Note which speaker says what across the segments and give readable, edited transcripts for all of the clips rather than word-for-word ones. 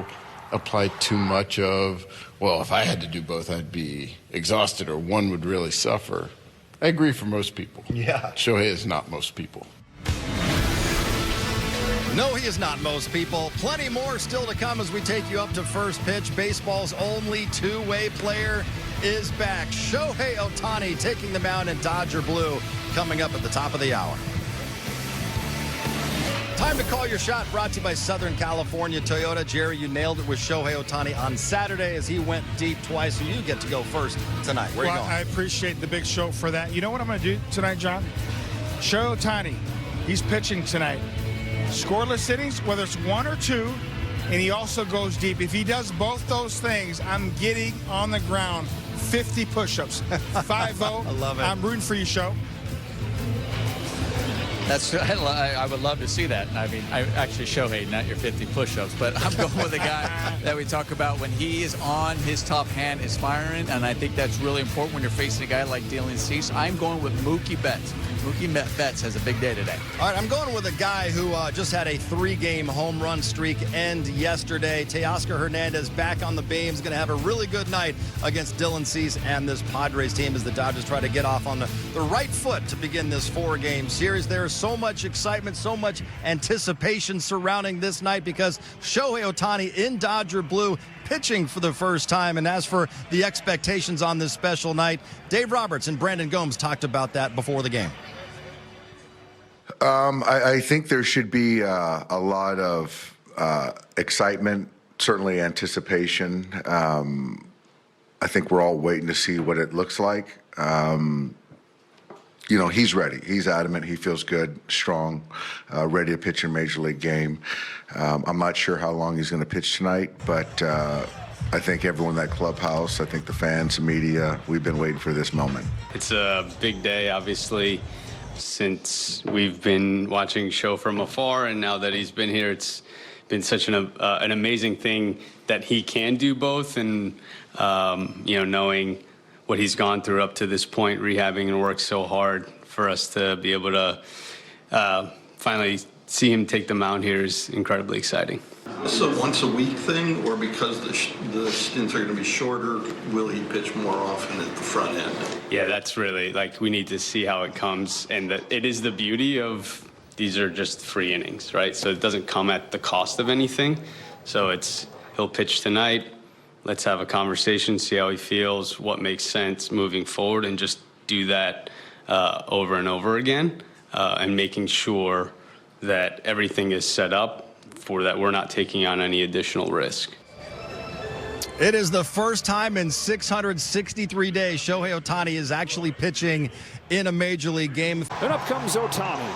Speaker 1: people apply too much of, well, if I had to do both, I'd be exhausted or one would really suffer. I agree for most people.
Speaker 2: Yeah.
Speaker 1: Shohei is not most people.
Speaker 2: No, he is not most people. Plenty more still to come as we take you up to first pitch. Baseball's only two-way player is back. Shohei Ohtani taking the mound in Dodger blue, coming up at the top of the hour. Time to call your shot, brought to you by Southern California Toyota. Jerry, you nailed it with Shohei Ohtani on Saturday as he went deep twice, so you get to go first tonight. Where are you going?
Speaker 3: I appreciate the big show for that. You know what I'm going to do tonight, John? Shohei Ohtani, he's pitching tonight. Scoreless innings, whether it's 1 or 2, and he also goes deep. If he does both those things, I'm getting on the ground 50 push-ups. 5-0.
Speaker 2: I love it.
Speaker 3: I'm rooting for you, Show.
Speaker 4: I would love to see that. I mean, actually, Shohei, not your 50 push-ups, but I'm going with a guy that we talk about when he is on, his top hand is firing, and I think that's really important when you're facing a guy like Dylan Cease. I'm going with Mookie Betts. Mookie Betts has a big day today.
Speaker 2: All right, I'm going with a guy who just had a 3-game home run streak end yesterday. Teoscar Hernandez back on the beam. Is going to have a really good night against Dylan Cease and this Padres team as the Dodgers try to get off on the right foot to begin this 4-game series. There is so much excitement, so much anticipation surrounding this night because Shohei Ohtani in Dodger blue pitching for the first time. And as for the expectations on this special night, Dave Roberts and Brandon Gomes talked about that before the game.
Speaker 5: I think there should be a lot of excitement, certainly anticipation. I think we're all waiting to see what it looks like. You know, he's ready. He's adamant. He feels good, strong, ready to pitch in a Major League game. I'm not sure how long he's going to pitch tonight, but I think everyone in that clubhouse, I think the fans, the media, we've been waiting for this moment.
Speaker 6: It's a big day, obviously, since we've been watching Show from afar, and now that he's been here, it's been such an amazing thing that he can do both, and you know, knowing what he's gone through up to this point, rehabbing and worked so hard for us to be able to finally see him take the mound here is incredibly exciting.
Speaker 7: This is a once-a-week thing, or because the stints are going to be shorter, will he pitch more often at the front end?
Speaker 6: Yeah, that's really, like, we need to see how it comes, and it is the beauty of these are just free innings, right? So it doesn't come at the cost of anything. So it's, he'll pitch tonight, let's have a conversation, see how he feels, what makes sense moving forward, and just do that over and over again, and making sure that everything is set up for that we're not taking on any additional risk.
Speaker 2: It is the first time in 663 days Shohei Ohtani is actually pitching in a Major League game.
Speaker 8: And up comes Ohtani.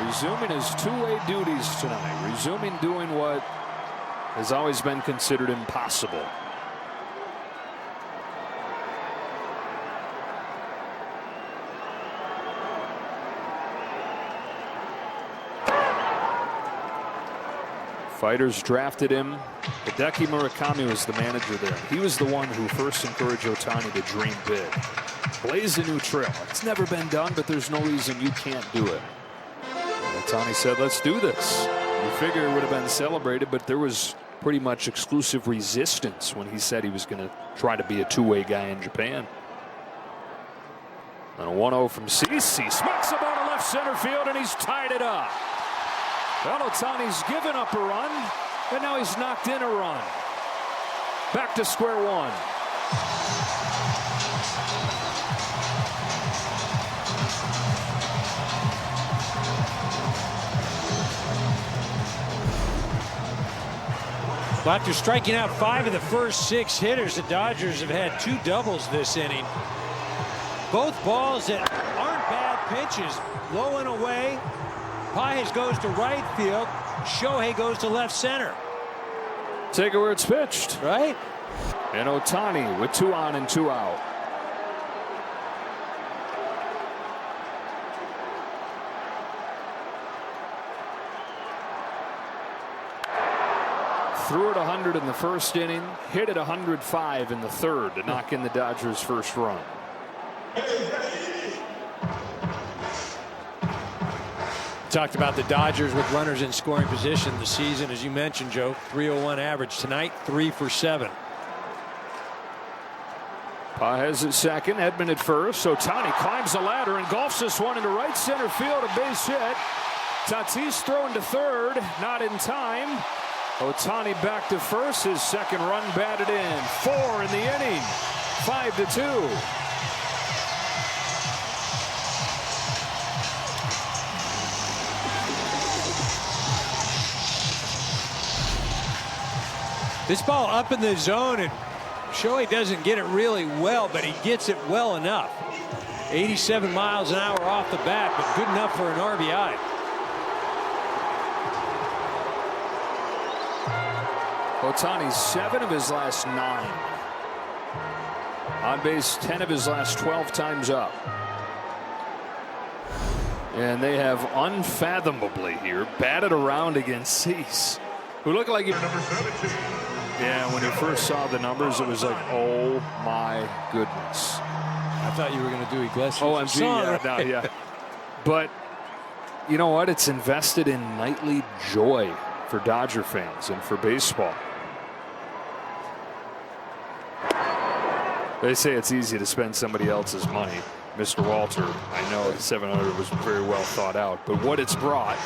Speaker 8: Resuming his two-way duties tonight. Resuming doing what has always been considered impossible. Fighters drafted him. Hideki Murakami was the manager there. He was the one who first encouraged Ohtani to dream big. Blaze a new trail. It's never been done, but there's no reason you can't do it. Ohtani said, let's do this. You figure it would have been celebrated, but there was pretty much exclusive resistance when he said he was going to try to be a two-way guy in Japan. And a 1-0 from Cease. He smacks the ball to left center field, and he's tied it up. Well, Ohtani's given up a run, and now he's knocked in a run. Back to square one.
Speaker 9: After striking out 5 of the first 6 hitters, the Dodgers have had 2 doubles this inning. Both balls that aren't bad pitches. Low and away. Pages goes to right field. Shohei goes to left center.
Speaker 8: Take it where it's pitched.
Speaker 9: Right?
Speaker 8: And Ohtani with 2 on and 2 out. Threw it 100 in the first inning, hit it 105 in the third to knock in the Dodgers' first run.
Speaker 9: Talked about the Dodgers with runners in scoring position this season, as you mentioned, Joe. 301 average tonight, 3 for 7.
Speaker 8: Paez at second, Edman at first. Ohtani climbs the ladder and golfs this one into right center field, a base hit. Tatis throwing to third, not in time. Ohtani back to first, his second run batted in. 4 in the inning, 5-2.
Speaker 9: This ball up in the zone, and Shohei doesn't get it really well, but he gets it well enough. 87 miles an hour off the bat, but good enough for an RBI.
Speaker 8: Ohtani's 7 of his last 9. On base 10 of his last 12 times up. And they have unfathomably here batted around against Cease, who looked like he... Yeah, when you first saw the numbers, it was like, oh my goodness.
Speaker 9: I thought you were going to do Iglesias.
Speaker 8: OMG, yeah. But you know what? It's invested in nightly joy for Dodger fans and for baseball. They say it's easy to spend somebody else's money. Mr. Walter, I know the 700 was very well thought out, but what it's brought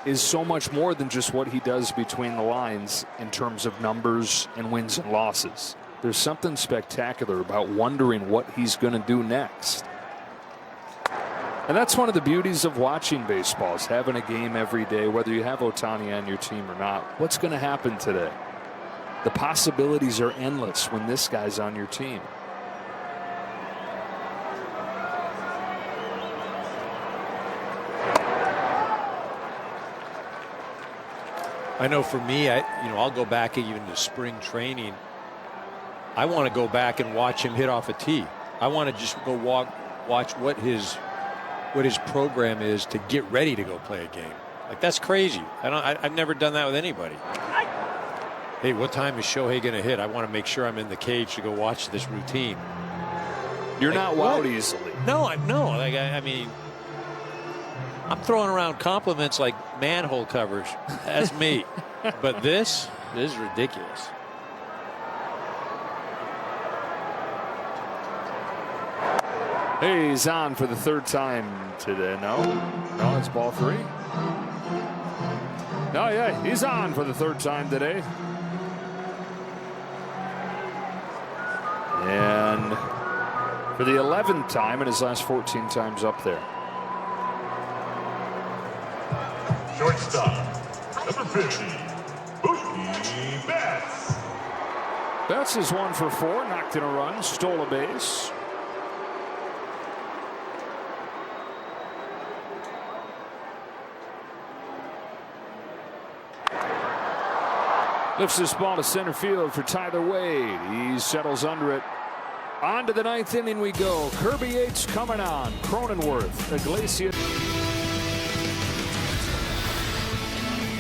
Speaker 8: is so much more than just what he does between the lines in terms of numbers and wins and losses. There's something spectacular about wondering what he's going to do next. And that's one of the beauties of watching baseball, is having a game every day, whether you have Ohtani on your team or not. What's going to happen today? The possibilities are endless when this guy's on your team.
Speaker 9: I know for me, I'll go back even to spring training. I want to go back and watch him hit off a tee. I want to just go watch what his program is to get ready to go play a game. Like, that's crazy. I've never done that with anybody. Hey, what time is Shohei going to hit? I want to make sure I'm in the cage to go watch this routine.
Speaker 8: You're not wowed easily.
Speaker 9: No. Like, I mean, I'm throwing around compliments like manhole covers. That's me. But this is ridiculous.
Speaker 8: Hey, he's on for the 3rd time today. No, it's ball 3. Oh, yeah, he's on for the 3rd time today. And for the 11th time in his last 14 times up there.
Speaker 10: Shortstop, number 50, Mookie Betts.
Speaker 8: Betts is 1 for 4, knocked in a run, stole a base. Lifts this ball to center field for Tyler Wade. He settles under it. On to the 9th inning we go. Kirby Yates coming on. Cronenworth, Iglesias.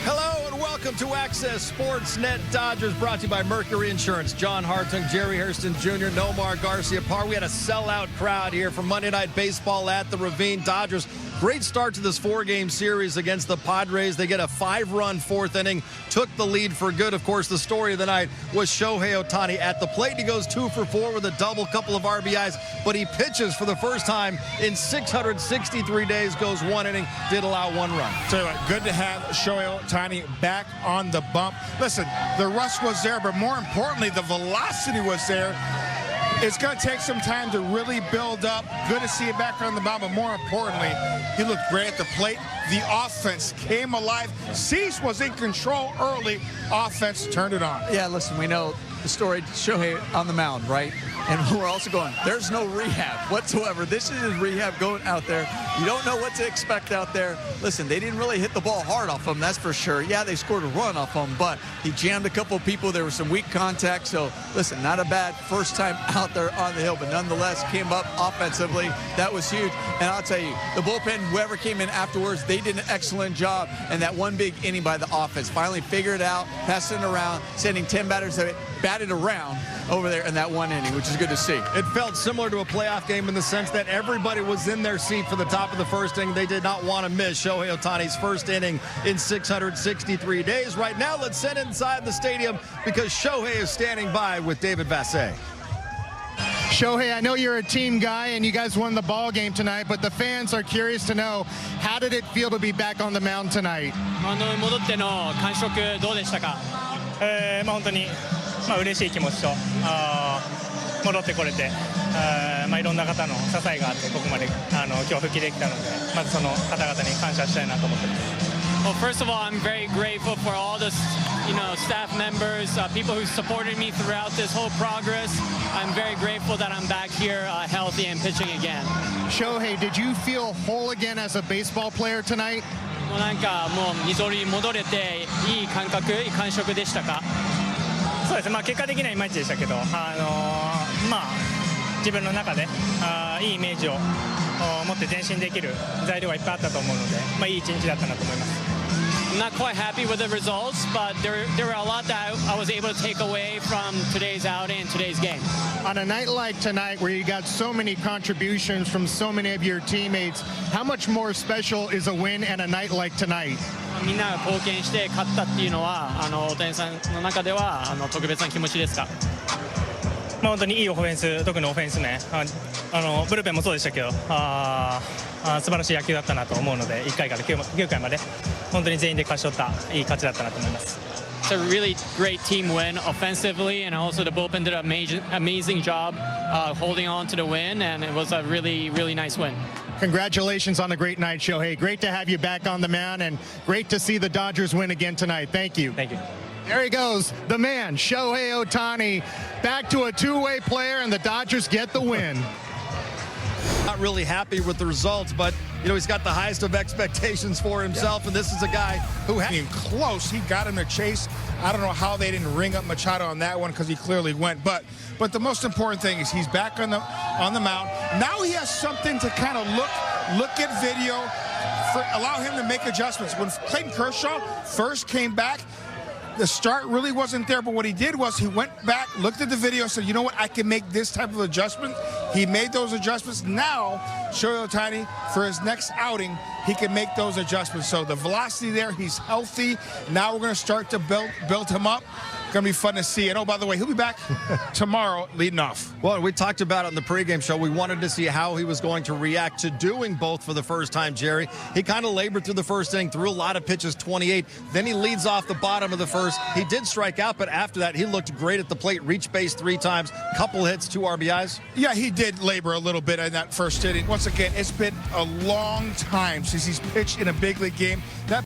Speaker 2: Hello and welcome to Access Sportsnet Dodgers, brought to you by Mercury Insurance. John Hartung, Jerry Hairston Jr., Nomar Garcia Parr. We had a sellout crowd here for Monday Night Baseball at the Ravine. Dodgers, great start to this 4-game series against the Padres. They get a 5-run 4th inning, took the lead for good. Of course, the story of the night was Shohei Ohtani at the plate. He goes 2 for 4 with a double, couple of RBIs, but he pitches for the first time in 663 days, goes 1 inning, did allow 1 run.
Speaker 3: Tell you what, good to have Shohei Ohtani back on the bump. Listen, the rust was there, but more importantly, the velocity was there. It's going to take some time to really build up. Good to see it back on the mound, but more importantly, he looked great at the plate. The offense came alive. Cease was in control early. Offense turned it on.
Speaker 4: Yeah, listen, we know the story, Shohei on the mound, right? And we're also going, there's no rehab whatsoever. This is his rehab going out there. You don't know what to expect out there. Listen, they didn't really hit the ball hard off him, that's for sure. Yeah, they scored a run off him, but he jammed a couple of people. There was some weak contact. So, listen, not a bad first time out there on the hill, but nonetheless came up offensively. That was huge. And I'll tell you, the bullpen, whoever came in afterwards, they did an excellent job in that one big inning by the offense. Finally figured it out, passing it around, sending 10 batters that batted around over there in that one inning, which is good to see.
Speaker 2: It felt similar to a playoff game in the sense that everybody was in their seat for the top of the first inning. They did not want to miss Shohei Ohtani's first inning in 663 days. Right now, let's send inside the stadium because Shohei is standing by with David Vassegh.
Speaker 11: Shohei, I know you're a team guy and you guys won the ball game tonight, but the fans are curious to know, how did it feel to be back on the mound tonight?
Speaker 12: 戻っての感触どうでしたか？本当に嬉しい気持ちと戻ってこれて、いろんな方の支えがあってここまで今日復帰できたので、まずその方々に感謝したいなと思ってます。Well, first of all, I'm very grateful for all the, staff members, people who supported me throughout this whole progress. I'm very grateful that I'm back here healthy and pitching again.
Speaker 11: Shohei, did you feel whole again as a baseball player tonight?
Speaker 12: もうなんかもう二刀流に戻れていい感覚、いい感触でしたか？そうですね。結果的にはいまいちでしたけど、自分の中でいいイメージを持って前進できる材料がいっぱいあったと思うので、いい一日だったなと思います。I'm not quite happy with the results, but there were a lot that I was able to take away from today's outing and today's game.
Speaker 11: On a night like tonight where you got so many contributions from so many of your teammates, how much more special is a win and a night like tonight?
Speaker 12: みんなが貢献して勝ったっていうのは大谷さんの中では特別な気持ちですか？本当にいいオフェンス、特にオフェンス面、ブルペンもそうでしたけど、素晴らしい野球だったなと思うので、1回から 9回まで本当に全員で勝ち取ったいい勝ちだったなと思います。It's a really great team win offensively, and also the bullpen did an amazing job holding on to the win, and it was a really, really nice win.
Speaker 11: Congratulations on the great night, Shohei. Great to have you back on the mound, and great to see the Dodgers win again tonight. Thank you.
Speaker 12: Thank you.
Speaker 11: There he goes, the man, Shohei Ohtani, back to a two-way player, and the Dodgers get the win.
Speaker 2: Not really happy with the results, but he's got the highest of expectations for himself, and this is a guy who had
Speaker 3: close. He got him to chase. I don't know how they didn't ring up Machado on that one because he clearly went. But the most important thing is he's back on the mound. Now he has something to kind of look at video, allow him to make adjustments. When Clayton Kershaw first came back, the start really wasn't there, but what he did was he went back, looked at the video, said, you know what, I can make this type of adjustment. He made those adjustments. Now, Shohei Ohtani, for his next outing, he can make those adjustments. So the velocity there, he's healthy. Now we're going to start to build him up. Going to be fun to see. And, oh, by the way, he'll be back tomorrow leading off.
Speaker 2: Well, we talked about it on the pregame show. We wanted to see how he was going to react to doing both for the first time, Jerry. He kind of labored through the first inning, threw a lot of pitches, 28. Then he leads off the bottom of the first. He did strike out, but after that, he looked great at the plate, reached base 3 times, couple hits, 2 RBIs.
Speaker 3: Yeah, he did labor a little bit in that first inning. Once again, it's been a long time since he's pitched in a big league game. That